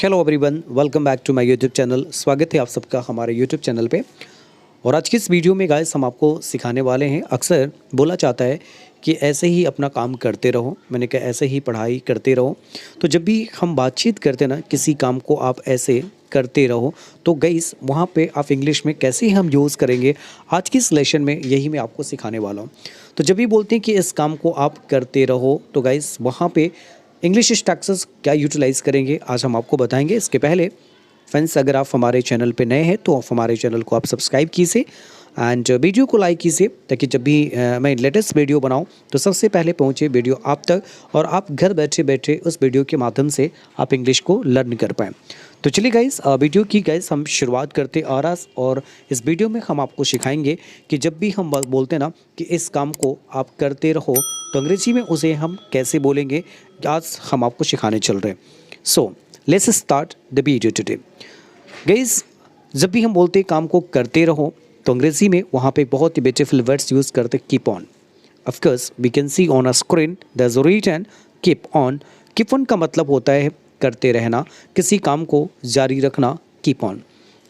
Hello everyone, welcome back to my YouTube channel. स्वागत है आप सबका हमारे यूट्यूब चैनल पे। और आज की इस वीडियो में गाइस हम आपको सिखाने वाले हैं। अक्सर बोला जाता है कि ऐसे ही अपना काम करते रहो, मैंने कहा ऐसे ही पढ़ाई करते रहो। तो जब भी हम बातचीत करते ना किसी काम को आप ऐसे करते रहो, तो गाइस वहाँ पे आप इंग्लिश में कैसे हम यूज़ करेंगे, आज की इस लेसन में यही मैं आपको सिखाने वाला हूँ। तो जब भी बोलते हैं कि इस काम को आप करते रहो, तो गाइस वहाँ पे इंग्लिश स्ट्रक्चर्स क्या यूटिलाइज़ करेंगे आज हम आपको बताएंगे। इसके पहले फ्रेंड्स, अगर आप हमारे चैनल पे नए हैं तो आप हमारे चैनल को आप सब्सक्राइब कीजिए एंड वीडियो को लाइक कीजिए, ताकि जब भी मैं लेटेस्ट वीडियो बनाऊं तो सबसे पहले पहुंचे वीडियो आप तक और आप घर बैठे बैठे उस वीडियो के माध्यम से आप इंग्लिश को लर्न कर पाएँ। तो चलिए गाइस, वीडियो की गाइस हम शुरुआत करते आ रहा। और इस वीडियो में हम आपको सिखाएंगे कि जब भी हम बोलते ना कि इस काम को आप करते रहो, तो अंग्रेजी में उसे हम कैसे बोलेंगे, आज हम आपको सिखाने चल रहे हैं। So let's start the video today. Guys, जब भी हम बोलते हैं काम को करते रहो, तो अंग्रेजी में वहाँ पे बहुत ही ब्यूटीफुल वर्ड्स यूज़ करते keep on. Of course we can see on a screen the written keep on. Keep on का मतलब होता है करते रहना, किसी काम को जारी रखना, कीप ऑन।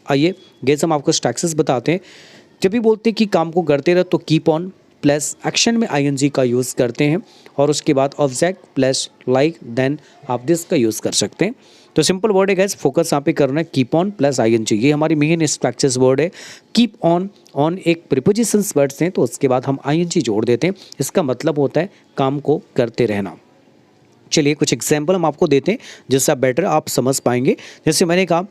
आइए गाइस हम आपको स्ट्रक्चर्स बताते हैं। जब भी बोलते हैं कि काम को करते रहो, तो कीप ऑन प्लस एक्शन में आईएनजी का यूज़ करते हैं, और उसके बाद ऑब्जेक्ट प्लस लाइक देन आप दिस का यूज़ कर सकते हैं। तो सिंपल वर्ड है गाइस, फोकस यहाँ पे करना है कीप ऑन प्लस आईएनजी, ये हमारी मेन स्ट्रक्चर्स वर्ड है। कीप ऑन, ऑन एक प्रीपोजिशंस वर्ड्स हैं, तो उसके बाद हम आईएनजी जोड़ देते हैं। इसका मतलब होता है काम को करते रहना। चलिए कुछ एग्जाम्पल हम आपको देते हैं जिससे आप बेटर आप समझ पाएंगे। जैसे मैंने कहा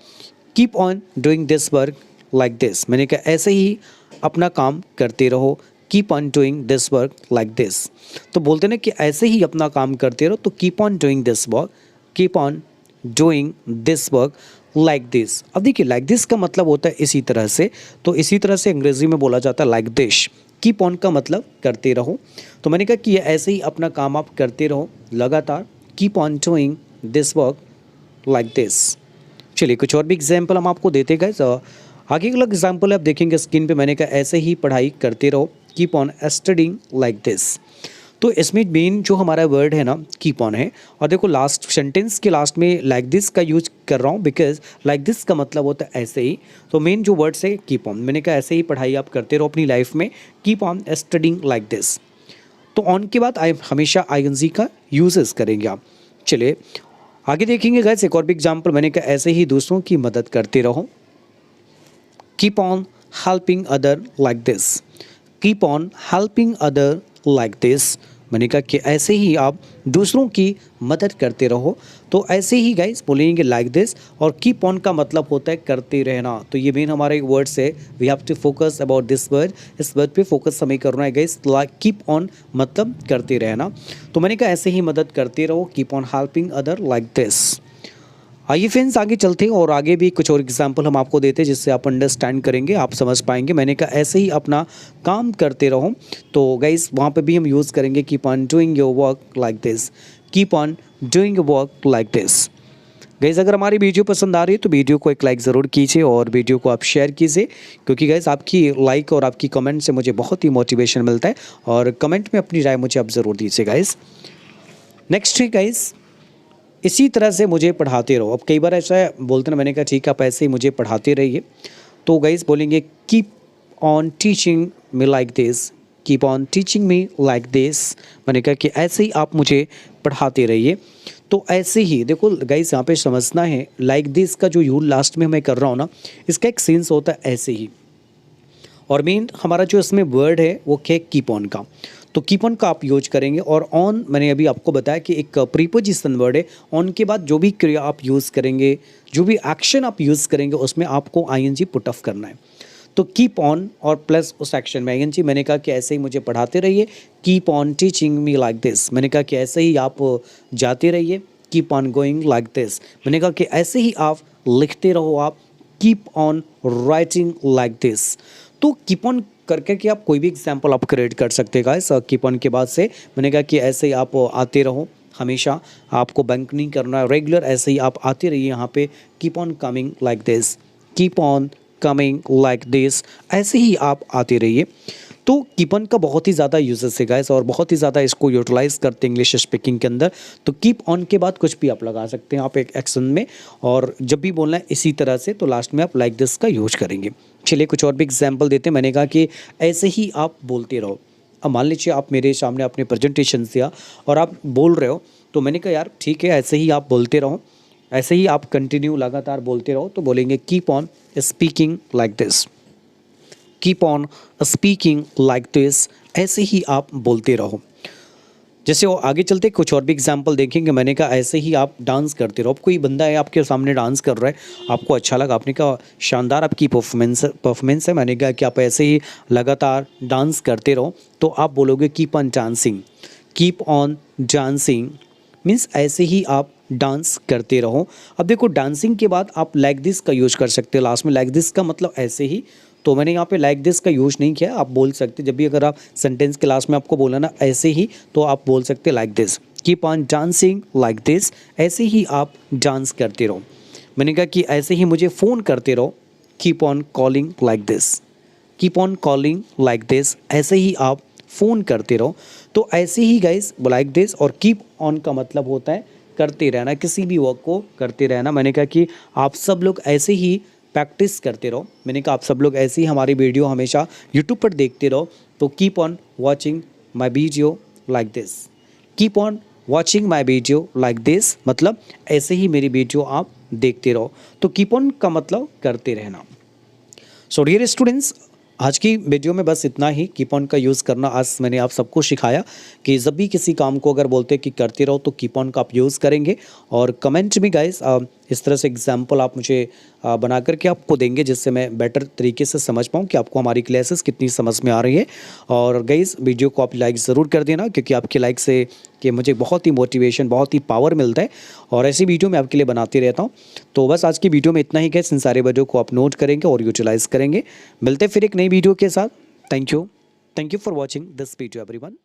keep on doing this work like this, मैंने कहा ऐसे ही अपना काम करते रहो, keep on doing this work like this. तो बोलते ना कि ऐसे ही अपना काम करते रहो, तो keep on doing this work, keep on doing this work like this. अब देखिए लाइक दिस का मतलब होता है इसी तरह से, तो इसी तरह से अंग्रेजी में बोला जाता है लाइक दिस। कीप ऑन का मतलब करते रहो, तो मैंने कहा कि ऐसे ही अपना काम आप करते रहो लगातार, keep on doing this work like this. चलिए कुछ और भी एग्जाम्पल हम आपको देते गए। आगे का एग्जाम्पल आप देखेंगे स्क्रीन पे, मैंने कहा ऐसे ही पढ़ाई करते रहो, keep on studying like this. तो इसमें मेन जो हमारा वर्ड है ना कीप ऑन है, और देखो लास्ट सेंटेंस के लास्ट में लाइक दिस का यूज कर रहा हूँ, बिकॉज लाइक दिस का मतलब होता है ऐसे ही। तो मेन जो वर्ड्स है कीप ऑन, मैंने कहा ऐसे ही पढ़ाई आप करते रहो अपनी लाइफ में, keep on studying like this. तो ऑन के बाद हमेशा आईएनजी का यूजेस करेंगे आप। चलिए आगे देखेंगे गाइस, एक और भी एग्जाम्पल, मैंने कहा ऐसे ही दूसरों की मदद करते रहो, keep on helping other like this, keep on helping other like this. मैंने कहा कि ऐसे ही आप दूसरों की मदद करते रहो, तो ऐसे ही गाइस बोलेंगे लाइक दिस। और कीप ऑन का मतलब होता है करते रहना, तो ये मेन हमारे वर्ड्स है। We have to focus about this word, इस वर्ड पे फोकस हमें करना है गाइस। लाइक कीप ऑन मतलब करते रहना, तो मैंने कहा ऐसे ही मदद करते रहो, keep on helping other like this. आइए फ्रेंड्स आगे चलते हैं और आगे भी कुछ और एग्जाम्पल हम आपको देते हैं जिससे आप अंडरस्टैंड करेंगे, आप समझ पाएंगे। मैंने कहा ऐसे ही अपना काम करते रहो, तो गाइस वहाँ पे भी हम यूज़ करेंगे keep on doing your work like this, keep on doing your work like this. Guys अगर हमारी वीडियो पसंद आ रही है तो वीडियो को एक लाइक ज़रूर कीजिए और वीडियो को आप शेयर कीजिए, क्योंकि गाइस आपकी लाइक और आपकी कमेंट से मुझे बहुत ही मोटिवेशन मिलता है, और कमेंट में अपनी राय मुझे आप ज़रूर दीजिए गाइस। नेक्स्ट है गाइस, इसी तरह से मुझे पढ़ाते रहो। अब कई बार ऐसा बोलते ना, मैंने कहा ठीक है आप ऐसे ही मुझे पढ़ाते रहिए, तो गाइस बोलेंगे keep on teaching me like this, keep on teaching me like this. मैंने कहा कि ऐसे ही आप मुझे पढ़ाते रहिए, तो ऐसे ही देखो गाइस यहाँ पे समझना है लाइक दिस का जो यूज लास्ट में मैं कर रहा हूँ ना, इसका एक सेंस होता है ऐसे ही। और मेन हमारा जो इसमें वर्ड है वो क्या, कीप ऑन का, तो कीप ऑन का आप यूज करेंगे। और ऑन मैंने अभी आपको बताया कि एक प्रीपोजिशन वर्ड है, ऑन के बाद जो भी क्रिया आप यूज़ करेंगे, जो भी एक्शन आप यूज़ करेंगे, उसमें आपको आईएनजी पुट ऑफ करना है। तो कीप ऑन और प्लस उस एक्शन में आईएनजी। मैंने कहा कि ऐसे ही मुझे पढ़ाते रहिए, keep on teaching me like this. मैंने कहा कि ऐसे ही आप जाते रहिए, keep on going like this. मैंने कहा कि ऐसे ही आप लिखते रहो, आप keep on writing like this. तो कीप ऑन करके कि आप कोई भी एग्जाम्पल आप क्रिएट कर सकते हैं गाइस। कीप ऑन के बाद से मैंने कहा कि ऐसे ही आप आते रहो, हमेशा आपको बैंक नहीं करना है, रेगुलर ऐसे ही आप आते रहिए यहाँ पे, keep on coming like this, keep on coming like this, ऐसे ही आप आते रहिए। तो कीप ऑन का बहुत ही ज़्यादा यूजेस है गाइस और बहुत ही ज़्यादा इसको यूटिलाइज करते हैं इंग्लिश स्पीकिंग के अंदर। तो कीप ऑन के बाद कुछ भी आप लगा सकते हैं आप एक एक्शन में, और जब भी बोलना है इसी तरह से तो लास्ट में आप लाइक दिस का यूज करेंगे। चलिए कुछ और भी एग्जाम्पल देते हैं। मैंने कहा कि ऐसे ही आप बोलते रहो। अब मान लीजिए आप मेरे सामने अपने प्रेजेंटेशन दिया और आप बोल रहे हो, तो मैंने कहा यार ठीक है ऐसे ही आप बोलते रहो, ऐसे ही आप कंटिन्यू लगातार बोलते रहो। तो बोलेंगे keep on speaking like this, keep on speaking like this, ऐसे ही आप बोलते रहो। जैसे वो आगे चलते कुछ और भी एग्जाम्पल देखेंगे। मैंने कहा ऐसे ही आप डांस करते रहो। अब कोई बंदा है आपके सामने डांस कर रहा है, आपको अच्छा लगा, आपने कहा शानदार आपकी परफॉर्मेंस है। मैंने कहा कि आप ऐसे ही लगातार डांस करते रहो, तो आप बोलोगे keep on dancing, keep on dancing means ऐसे ही आप डांस करते रहो। अब देखो डांसिंग के बाद आप लाइक दिस का यूज कर सकते हो लास्ट में। लाइक दिस का मतलब ऐसे ही, तो मैंने यहाँ पे लाइक दिस का यूज नहीं किया। आप बोल सकते जब भी अगर आप सेंटेंस के लास्ट में आपको बोला ना ऐसे ही, तो आप बोल सकते like this, keep on dancing like this, ऐसे ही आप डांस करते रहो। मैंने कहा कि ऐसे ही मुझे फ़ोन करते रहो, keep on calling like this, keep on calling like this, ऐसे ही आप फ़ोन करते रहो। तो ऐसे ही गाइस लाइक दिस और कीप ऑन का मतलब होता है करते रहना, किसी भी वर्क को करते रहना। मैंने कहा कि आप सब लोग ऐसे ही प्रैक्टिस करते रहो। मैंने कहा आप सब लोग ऐसे ही हमारी वीडियो हमेशा यूट्यूब पर देखते रहो। तो keep on watching my video like this, keep on watching my video like this मतलब ऐसे ही मेरी वीडियो आप देखते रहो। तो कीप ऑन का मतलब करते रहना। सो डियर स्टूडेंट्स, आज की वीडियो में बस इतना ही। कीप ऑन का यूज़ करना आज मैंने आप सबको सिखाया कि जब भी किसी काम को अगर बोलते हैं कि करते रहो तो कीप ऑन का आप यूज़ करेंगे। और कमेंट में गाइस इस तरह से एग्जांपल आप मुझे बना करके आपको देंगे, जिससे मैं बेटर तरीके से समझ पाऊँ कि आपको हमारी क्लासेस कितनी समझ में आ रही है। और गाइस वीडियो को आप लाइक ज़रूर कर देना, क्योंकि आपके लाइक से कि मुझे बहुत ही मोटिवेशन, बहुत ही पावर मिलता है और ऐसी वीडियो मैं आपके लिए बनाते रहता हूँ। तो बस आज की वीडियो में इतना ही गाइस, इन सारे वीडियो को आप नोट करेंगे और यूटिलाइज़ करेंगे। मिलते फिर एक नई वीडियो के साथ। Thank you for watching this video everyone.